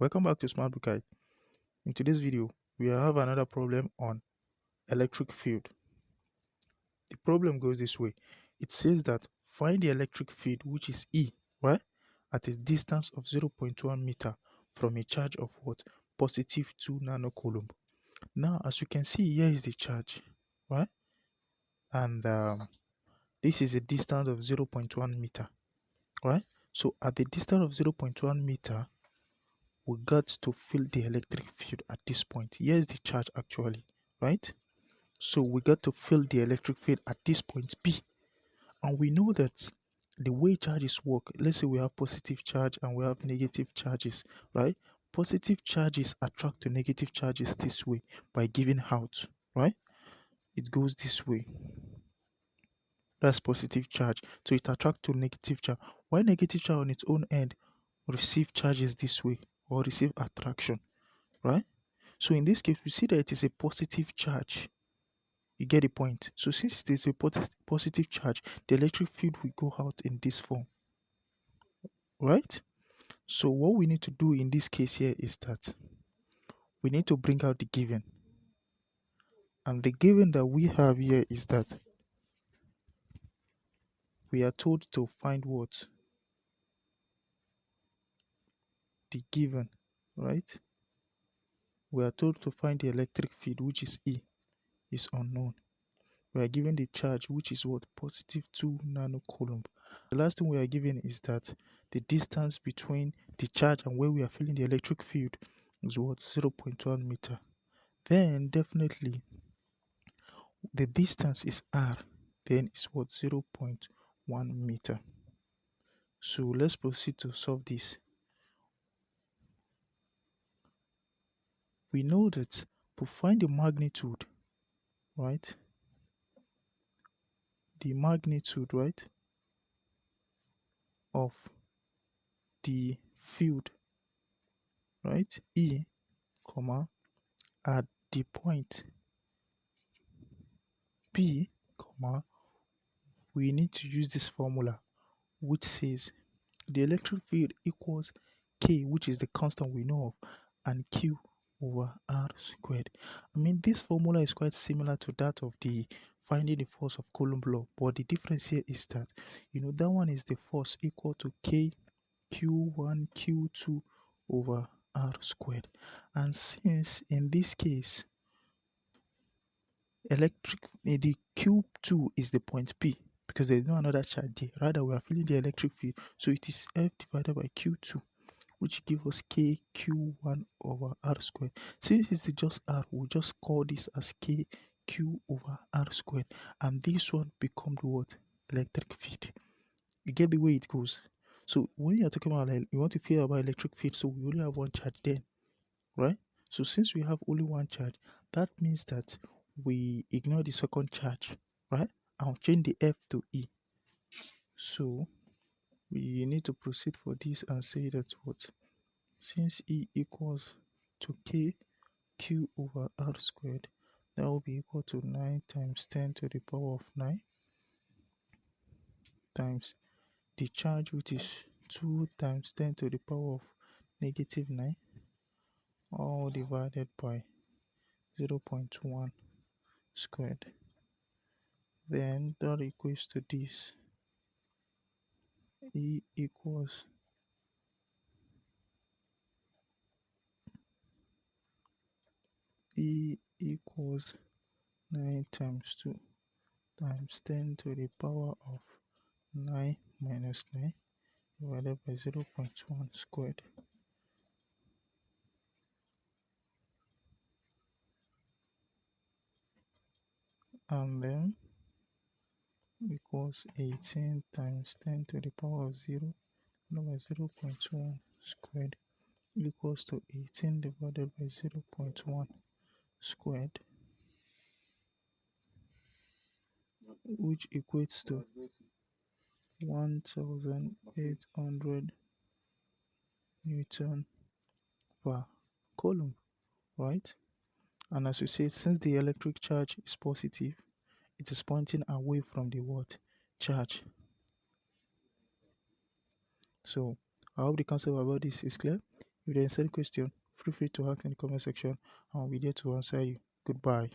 Welcome back to Smart Book Guide. In today's video, we have another problem on electric field. The problem goes this way. It says that find the electric field, which is E, right, at a distance of 0.1 meter from a charge of what? Positive 2 nanocoulomb. Now, as you can see, here is the charge, right? And this is a distance of 0.1 meter, right? So at the distance of 0.1 meter, we got to feel the electric field at this point. Here's the charge actually, right? So we got to feel the electric field at this point P. And we know that the way charges work, let's say we have positive charge and we have negative charges, right? Positive charges attract to negative charges this way by giving out, right? It goes this way. That's positive charge. So it attracts to negative charge. While negative charge on its own end receive charges this way or receive attraction, right? So in this case, we see that it is a positive charge. You get the point. So since it is a positive charge, the electric field will go out in this form, right? So what we need to do in this case here is that we need to bring out the given. And the given that we have here is that we are told to find what? The given, right? We are told to find the electric field, which is E, is unknown. We are given the charge, which is what? Positive 2 nanocoulomb. The last thing we are given is that the distance between the charge and where we are feeling the electric field is what? 0.1 meter. Then definitely the distance is r, then is what? 0.1 meter. So let's proceed to solve this. We know that to find the magnitude, right? The magnitude, right, of the field, right, E, comma, at the point P, comma, we need to use this formula which says the electric field equals K, which is the constant we know of, and Q over R squared. I mean, this formula is quite similar to that of the finding the force of Coulomb law, but the difference here is that, that one is the force equal to K Q1 Q2 over R squared. And since in this case, the Q2 is the point P, because there is no another charge there. Rather, we are feeling the electric field. So it is F divided by Q2, which gives us K Q1 over R squared. Since it's just R, we'll just call this as K Q over R squared. And this one becomes what? Electric field. You get the way it goes. So when you're talking about, like, you want to feel about electric field, so we only have one charge then, right? So since we have only one charge, that means that we ignore the second charge, right? I'll change the F to E. So we need to proceed for this and say that what? Since E equals to K Q over R squared, that will be equal to 9 times 10 to the power of 9 times the charge, which is 2 times 10 to the power of negative 9, all divided by 0.1 squared. Then that equates to this. E equals E equals 9 times 2 times 10 to the power of 9 minus 9 divided by 0.1 squared. And then equals 18 times 10 to the power of 0 divided by 0.1 squared equals to 18 divided by 0.1 squared, which equates to 1800 Newton per coulomb, right? And as we said, since the electric charge is positive, it is pointing away from the what? Charge. So I hope the concept about this is clear. If there is any question, feel free to ask in the comment section and I'll be there to answer you. Goodbye.